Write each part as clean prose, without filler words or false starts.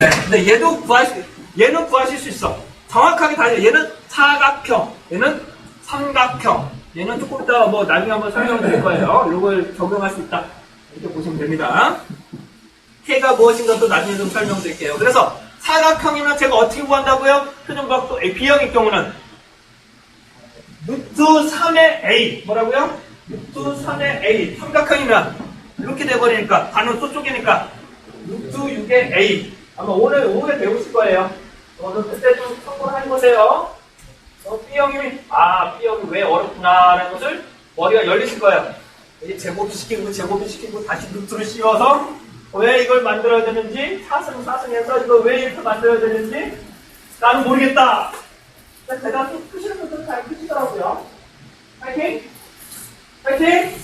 근데 얘는 구하실 수 있어. 정확하게 다르죠. 얘는 사각형, 얘는 삼각형, 얘는 조금 더 뭐 나중에 한번 설명을 드릴 거예요. 이걸 적용할 수 있다. 이렇게 보시면 됩니다. K가 무엇인가 또 나중에 좀 설명드릴게요. 그래서 사각형이면 제가 어떻게 구한다고요? 표준각도 B형의 경우는 루트 3의 A 뭐라고요? 루트 3의 A 삼각형이면 이렇게 돼버리니까 반은 또 쪼개니까 루트 6의 A 아마 오늘 배우실 거예요. 오늘 그때 좀 참고를 해보세요. B형이 B형이 왜 어렵구나라는 것을 머리가 열리실 거예요. 제곱이 시키고 다시 루트를 씌워서 왜 이걸 만들어야 되는지 사승해서 이거 왜 이렇게 만들어야 되는지 나는 모르겠다. 대답 푸시는 분들 잘 푸시더라고요. 파이팅! 파이팅!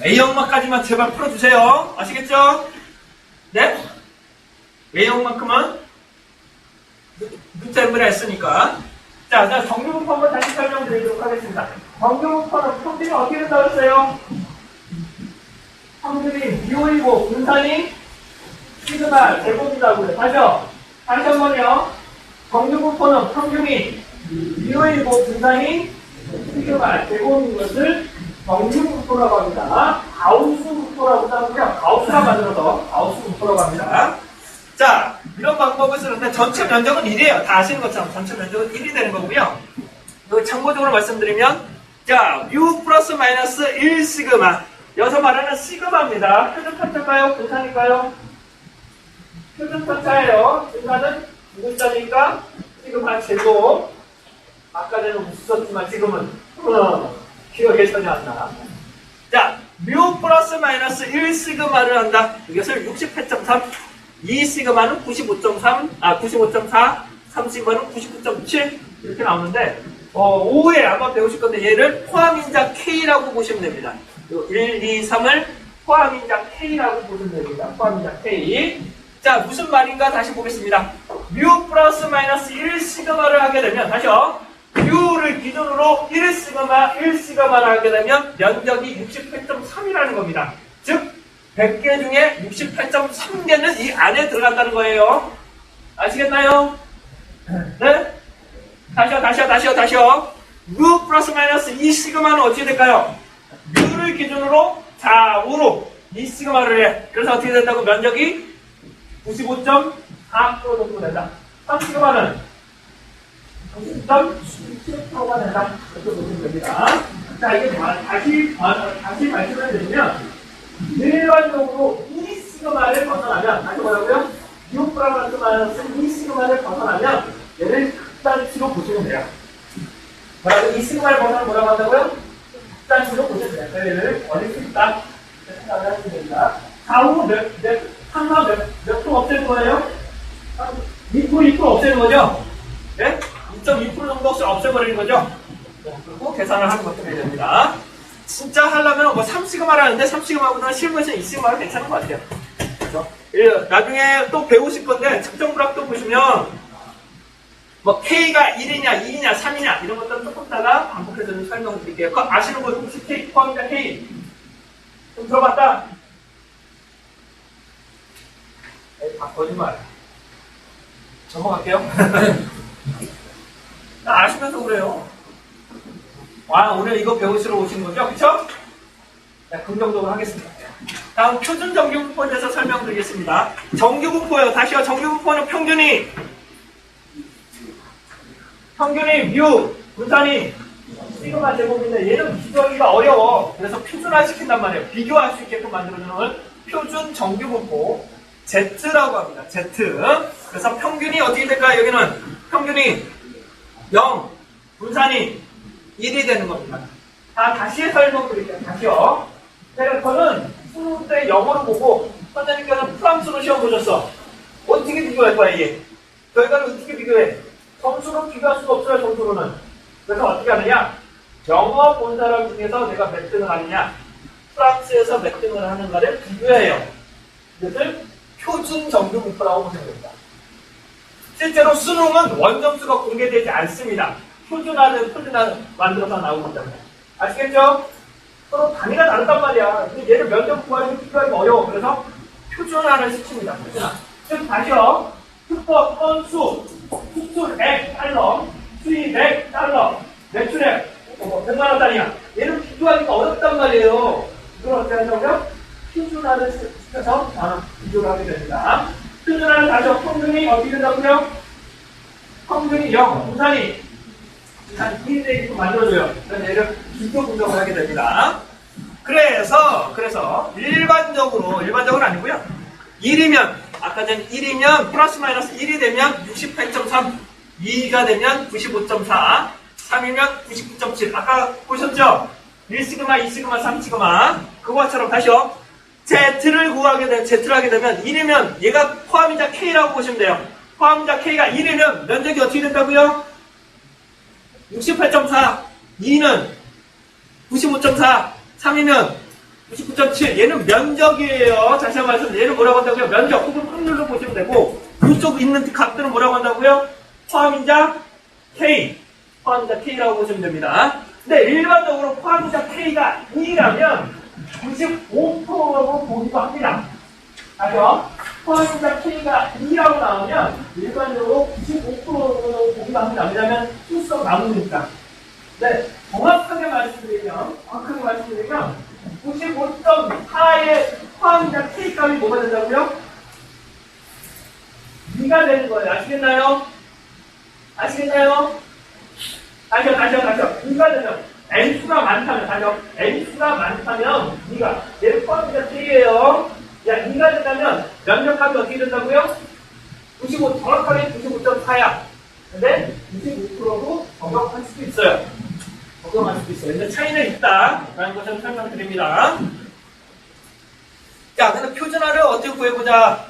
A형만까지만 제발 풀어주세요. 아시겠죠? 네? A형만큼은 루트 m을 했으니까. 자, 정규분포 한번 다시 설명드리도록 하겠습니다. 정규분포는 평균이 어떻게 된다고 했어요? 평균이 미호이고 분산이 시그마 제곱이라고 해요. 다시 한번요. 정규분포는 평균이 미호이고 분산이 시그마 제곱인 것을 정규분포라고 합니다. 가우스분포라고 하고요. 가우스가 만들어서 가우스분포라고 합니다. 자, 이런 방법을 쓰는데 전체 면적은 1이에요. 다 아시는 것처럼 전체 면적은 1이 되는 거고요. 여기 참고적으로 말씀드리면 자, 뮤 플러스 마이너스 1 시그마 여기서 말하는 시그마입니다. 표준 편차일까요? 분산일까요? 표준 편차예요. 분산은 무분자니까 시그마 제곱. 아까 전에 웃었지만 지금은 기억이 전혀 안 나. 자, 뮤 플러스 마이너스 1 시그마를 한다. 이것을 68.3 2 시그마는 95.3, 95.4, 3 시그마는 99.7 이렇게 나오는데 5에 아마 배우실 건데 얘를 포함인자 K라고 보시면 됩니다. 1, 2, 3을 포함인자 K라고 보시면 됩니다. 포함인자 K. 자, 무슨 말인가 다시 보겠습니다. 뮤 플러스 마이너스 1 시그마를 하게 되면 다시요. 뮤를 기준으로 1 시그마를 하게 되면 면적이 68.3이라는 겁니다. 즉 100개 중에 68.3개는 이 안에 들어간다는 거예요. 아시겠나요? 네? 다시요. 뮤 플러스 마이너스 2 시그마는 어떻게 될까요? 뮤를 기준으로 좌우로 2 시그마를 해. 그래서 어떻게 된다고? 면적이 95.4% 정도 된다. 3 시그마는 90.7%가 된다. 이렇게 보시면 됩니다. 자, 이게 다시 말씀을 드리면 일반적으로 2 시그마를 벗어나면 다시 뭐라고요? 6 플러스 마이너스 2 시그마를 벗어나면 얘를 극단치로 보시면 돼요. 뭐라고? 2 시그마를 벗어나면 뭐라고 한다고요? 극단치로 보시면 돼요. 얘를 버릴 수 있다. 생각을 하시면 됩니다. 좌우 상하 몇 프로 없애는 거예요? 2% 없애는 거죠? 네? 2.2% 정도 없애버리는 거죠? 그리고 계산을 하는 것도 됩니다. 진짜 하려면 3시그마를 하는데 3시그마보다는 실무에서 2시그마가 괜찮은 것 같아요. 그렇죠? 나중에 또 배우실 건데 측정불합도 보시면 K가 1이냐 2이냐 3이냐 이런 것들은 조금 따라 반복해서 좀 설명을 드릴게요. 그거 아시는 분 혹시 K 포함이냐 K 좀 들어봤다? 다 거짓말. 넘어갈게요. 아시면서 그래요. 오늘 이거 배우시러 오신 거죠? 그쵸? 자, 긍정적으로 하겠습니다. 다음 표준 정규분포에 대해서 설명드리겠습니다. 정규분포요. 다시요. 정규분포는 평균이 뮤, 분산이 시그마 제곱인데 얘는 비교하기가 어려워. 그래서 표준화 시킨단 말이에요. 비교할 수 있게끔 만들어주는 표준 정규분포 Z라고 합니다. Z. 그래서 평균이 어떻게 될까요? 여기는 평균이 0, 분산이 1이 되는 겁니다. 다시 설명드릴게요. 다시요. 저는 수능 때 영어로 보고 선생님께서 프랑스로 시험 보셨어. 어떻게 비교할 거야 이게? 결과를 어떻게 비교해? 점수로 비교할 수가 없어요. 점수로는. 그래서 어떻게 하느냐? 영어 본 사람 중에서 내가 몇 등을 하느냐? 프랑스에서 몇 등을 하는가를 비교해요. 이것을 표준 정규분포라고 보시면 됩니다. 실제로 수능은 원점수가 공개되지 않습니다. 표준화는 만들어서 나오기 때문에. 아시겠죠? 서로 단위가 다르단 말이야. 근데 얘를 면접 구하기 비교하기 어려워. 그래서 표준화를 시킵니다. 표준화. 즉 다시요. 특허 건수, 수출액 달러, 수입액 달러, 매출액 100만 원짜리야. 얘는 비교하기가 어렵단 말이에요. 이걸 어떻게 한다고요? 표준화를 시켜서 비교를 하게 됩니다. 표준화를 다시 평균이 어떻게 된다고요? 평균이 0, 분산이 1이 되게끔 만들어줘요. 그래서 얘를 비교 분석을 하게 됩니다. 그래서 일반적으로 아니고요. 1이면 아까 전 1이면 플러스 마이너스 1이 되면 68.3, 2가 되면 95.4, 3이면 99.7. 아까 보셨죠? 1시그마, 2시그마, 3시그마. 그거처럼 다시요. Z를 하게 되면 1이면 얘가 포함이자 K라고 보시면 돼요. 포함이자 K가 1이면 면적이 어떻게 된다고요? 68.4, 2는 95.4, 3이면 99.7. 얘는 면적이에요. 다시 한번 말씀, 얘는 뭐라고 한다고요? 면적 혹은 확률로 보시면 되고, 이쪽 있는 값들은 뭐라고 한다고요? 포함이자 K. 포함이자 K라고 보시면 됩니다. 근데 일반적으로 포함이자 K가 2라면 95%라고 보기도 합니다. 아죠? 포함이자 K가 2라고 나오면 일반적으로 95%라고 보기도 합니다. 왜냐면 수수가 나누니까. 네, 정확하게 말씀드리면 95.4의 포함이자 K 값이 뭐가 된다고요? 2가 되는 거예요. 아시겠나요? 다시요. 2가 되면 N수가 많다면, N수가 많다면 2가 얘를 포함이자 K예요. 야, 2가 된다면 면적값이 어떻게 된다고요? 95, 정확하게 95.4야. 근데 95%도 적용할 수도 있어요. 근데 차이는 있다. 라는 것을 설명드립니다. 자, 근데 표준화를 어떻게 구해보자.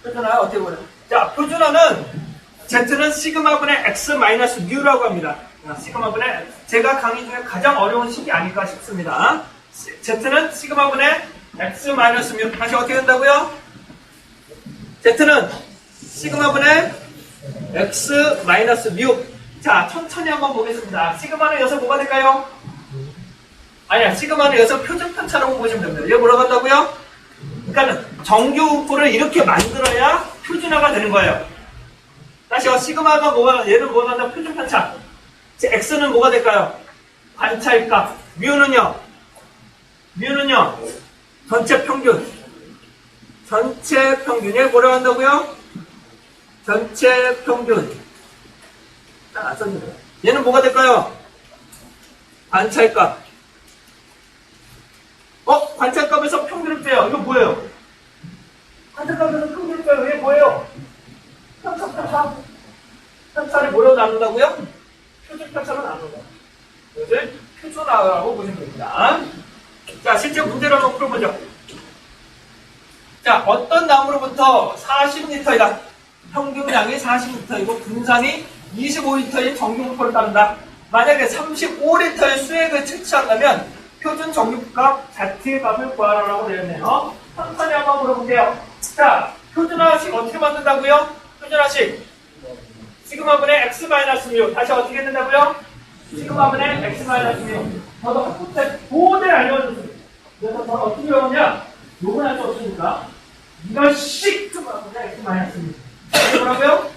표준화 어떻게 보자. 자, 표준화는 Z는 시그마분의 X 마이너스 뮤라고 합니다. 시그마분의, 제가 강의 중에 가장 어려운 식이 아닐까 싶습니다. Z는 시그마분의 X 마이너스 뮤. 다시 어떻게 된다고요? Z는 시그마분의 X 마이너스 뮤. 자, 천천히 한번 보겠습니다. 시그마는 여기서 뭐가 될까요? 아니야, 시그마는 여기서 표준 편차라고 보시면 됩니다. 얘 뭐라고 한다고요? 그러니까 정규분포를 이렇게 만들어야 표준화가 되는 거예요. 다시요, 시그마가 얘는 뭐가 한다? 표준 편차. X는 뭐가 될까요? 관찰값. 뮤는요? 전체 평균. 얘 뭐라고 한다고요? 전체 평균. 얘는 뭐가 될까요? 관찰값. 관찰값에서 평균을 빼요. 이거 뭐예요? 관찰값에서 평균을 빼요. 이게 뭐예요? 편차를 뭐로 나눈다고요? 표준 편차로 나눈다. 이것을 표준화라고 보시면 됩니다. 자, 실제 문제를 한번 풀어보죠. 자, 어떤 나무로부터 40리터이다. 평균량이 40리터이고 분산이 25리터인 정규분포를 따른다. 만약에 35리터의 수액을 채취한다면 표준 정규값 Z값을 구하라고 되어 있네요. 천천히 한번 물어볼게요. 자, 표준화식 어떻게 만든다고요? 표준화식 시그마분의 X-뮤. 다시 어떻게 된다고요? 시그마분의 X-뮤. 저도 학부때 도저히 알려줬습니다. 그래서 저는 어떻게 배웠냐? 요건 할 수 없으니까 이런 시그마분의 X-뮤. 뭐라고요?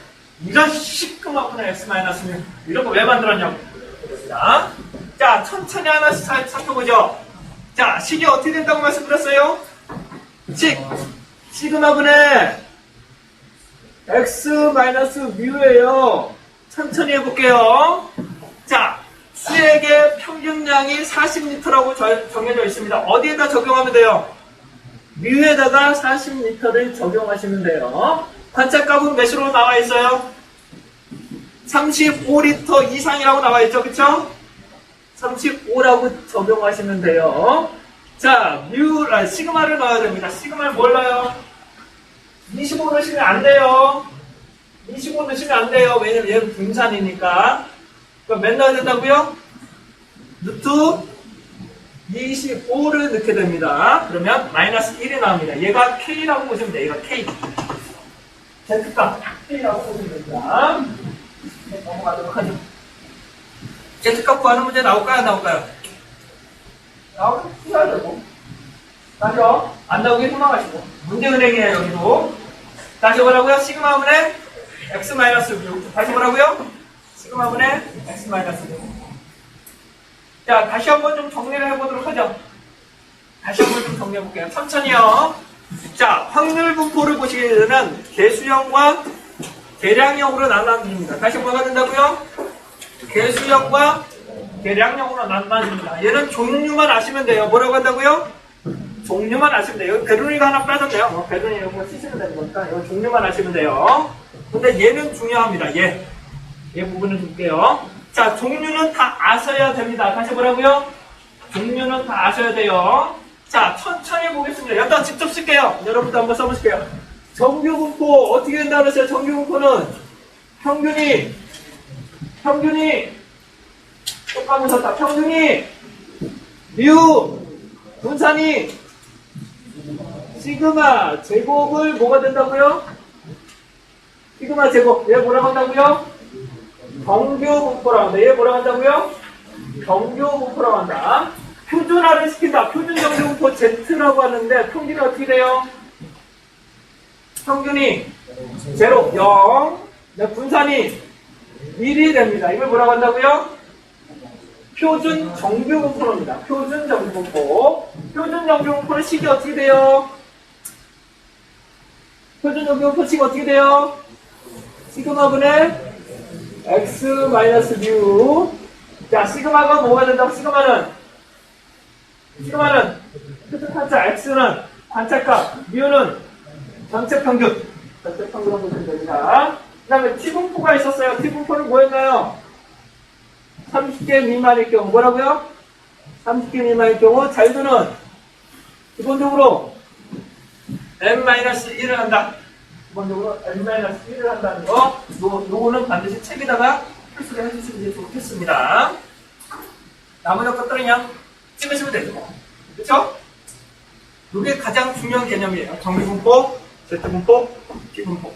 이런 시그마분의 X-뮤. 이런 거 왜 만들었냐고. 자, 천천히 하나씩 살펴보죠. 자, 식이 어떻게 된다고 말씀드렸어요? 시그마분의 X-뮤예요. 천천히 해볼게요. 자, 수액의 평균량이 40리터라고 정해져 있습니다. 어디에다 적용하면 돼요? 뮤에다가 40리터를 적용하시면 돼요. 관찰값은 몇으로 나와 있어요? 35리터 이상이라고 나와 있죠, 그쵸? 35라고 적용하시면 돼요. 자, 시그마를 넣어야 됩니다. 시그마를 뭘 넣어요? 25 넣으시면 안 돼요. 25 넣으시면 안 돼요. 왜냐면 얘는 분산이니까. 그럼 몇 넣어야 된다고요? 루트 25를 넣게 됩니다. 그러면 마이너스 1이 나옵니다. 얘가 K라고 보시면 돼요. 얘가 K. Z값 K라고 보시면 됩니다. 넘어가도록 하죠. Z값 구하는 문제 나올까요? 안 나올까요? 나오면 풀어야 되고. 맞죠? 안 나오게 도망가시고. 문제은행이에요, 여기도. 다시 뭐라고요? 시그마분의 x 마이너스 6. 다시 뭐라고요? 시그마분의 x 마이너스 6. 자, 다시 한번 좀 정리를 해보도록 하죠. 다시 한번 좀 정리해볼게요. 천천히요. 자, 확률 분포를 보시게 되면 개수형과 계량형으로 나눠집니다. 다시 뭐가 된다고요? 개수형과 계량형으로 나눠집니다. 얘는 종류만 아시면 돼요. 뭐라고 한다고요? 종류만 아시면 돼요. 여기 배분이가 하나 빠졌네요. 배분이 이거 쓰시면 되는 거니까 이거 종류만 아시면 돼요. 근데 얘는 중요합니다. 얘 부분을 줄게요. 자, 종류는 다 아셔야 됩니다. 다시 뭐라고요? 종류는 다 아셔야 돼요. 자, 천천히 보겠습니다. 여기다 직접 쓸게요. 여러분도 한번 써보실게요. 정규분포 어떻게 된다고 그랬어요? 정규분포는 평균이 똑바로 썼다. 평균이 뮤 분산이 시그마 제곱을 뭐가 된다고요? 시그마 제곱. 얘 뭐라고 한다고요? 정규분포라고 한다. 얘 뭐라고 한다고요? 정규분포라고 한다. 표준화를 시킨다. 표준 정규분포 Z라고 하는데 평균이 어떻게 돼요? 평균이 0, 0. 분산이 1이 됩니다. 이걸 뭐라고 한다고요? 표준 정규분포입니다. 표준 정규분포. 표준 정규분포의 식이 어떻게 돼요? 표준 정규분포 식 어떻게 돼요? 시그마분의 x 마이너스 뮤. 자, 시그마가 뭐가 된다고? 시그마는 표준 판자, x는 관찰값, 뮤는 전체 평균. 전체 평균을 보시면 됩니다. 그 다음에 t분포가 있었어요. t분포는 뭐였나요? 30개 미만일 경우 뭐라고요? 30개 미만일 경우 자유도는 기본적으로 n-1을 한다. 기본적으로 n-1을 한다는 거. 요거는 반드시 책에다가 필수를 해주시면 좋겠습니다. 나머지 것들은 그냥 찍으시면 되죠. 그쵸? 이게 가장 중요한 개념이에요. 정규분포, Z분포, T분포.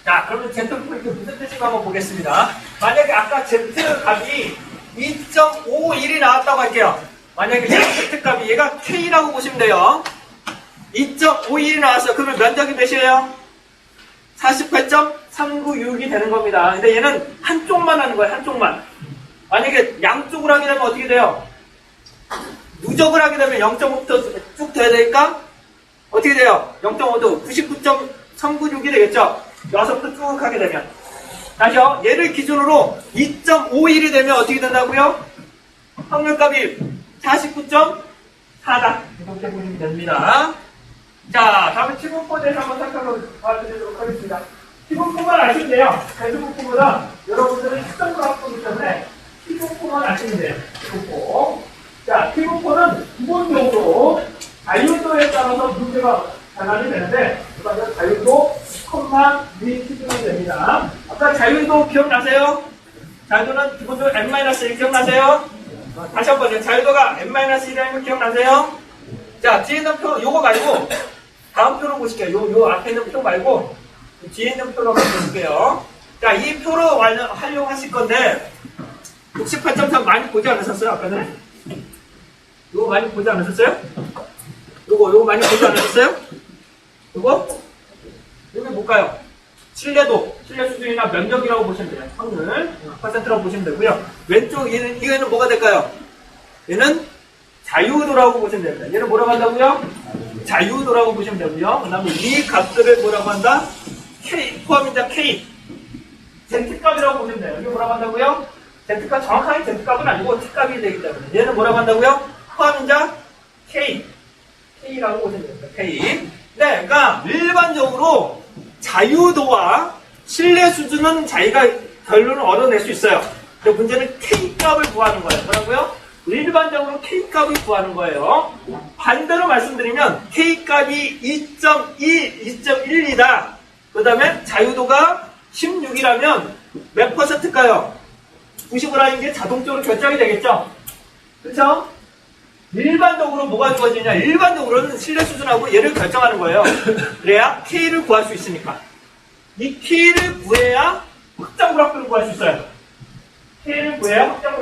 자, 그러면 Z분포 이게 무슨 뜻인가 한번 보겠습니다. 만약에 아까 Z값이 2.51이 나왔다고 할게요. 만약에 Z값이 얘가 K라고 보시면 돼요. 2.51이 나왔어요. 그러면 면적이 몇이에요? 48.396이 되는 겁니다. 근데 얘는 한쪽만 하는 거예요. 한쪽만. 만약에 양쪽으로 하게 되면 어떻게 돼요? 누적을 하게 되면 0.5부터 쭉 돼야 되니까 어떻게 돼요? 0.5도 99.396이 되겠죠? 6부터 쭉 하게 되면. 다시요. 얘를 기준으로 2.51이 되면 어떻게 된다고요? 확률값이 49.4다. 이렇게 보시면 됩니다. 자, 다음에 T분포에 대해서 한번 살펴보도록 하겠습니다. T분포만 아시면 돼요. Z분포보다 여러분들은 특정으로 하고 있기 때문에 T분포만 아시면 돼요. T분포. 자, T분포는 기본적으로 자유도에 따라서 문제가 전환이 되는데, 그다음에 자유도, 미 기준이 됩니다. 아까 자유도 기억나세요? 자유도는 기본적으로 n-1 기억나세요? 다시 한 번요. 자유도가 n-1이라는 거 기억나세요? 자, 뒤에 있는 표, 요거 말고, 다음 표로 보실게요. 요 앞에 있는 표 말고, 뒤에 있는 표로 한번 볼게요. 자, 이 표로 활용하실 건데, 68.3 많이 보지 않으셨어요? 아까는? 요거 많이 보지 않으셨어요? 요거 많이 보지 않으셨어요? 요거? 여기 뭘까요? 신뢰 수준이나 면적이라고 보시면 돼요. 확률, 퍼센트라고 보시면 되고요. 왼쪽, 이거는 뭐가 될까요? 얘는 자유도라고 보시면 됩니다. 얘는 뭐라고 한다고요? 자유도라고 보시면 되고요. 그 다음에 이 값들을 뭐라고 한다? K, 포함인자 K. Z값이라고 보시면 돼요. 이게 뭐라고 한다고요? Z값, 정확하게 Z값은 아니고 T값이 되기 때문에. 얘는 뭐라고 한다고요? 포함인자 K. K라고 보시면 됩니다. K. 네, 그러니까 일반적으로 자유도와 신뢰 수준은 자기가 결론을 얻어낼 수 있어요. 근데 문제는 K값을 구하는 거예요. 뭐라고요? 일반적으로 K값을 구하는 거예요. 반대로 말씀드리면 K값이 2.2, 2.1이다. 그 다음에 자유도가 16이라면 몇 퍼센트일까요? 90%라는 게 자동적으로 결정이 되겠죠? 그렇죠? 일반적으로 뭐가 주어지냐? 일반적으로는 신뢰 수준하고 얘를 결정하는 거예요. 그래야 K를 구할 수 있으니까. 이 K를 구해야 확장 불합도를 구할 수 있어요. K를 구해야 확장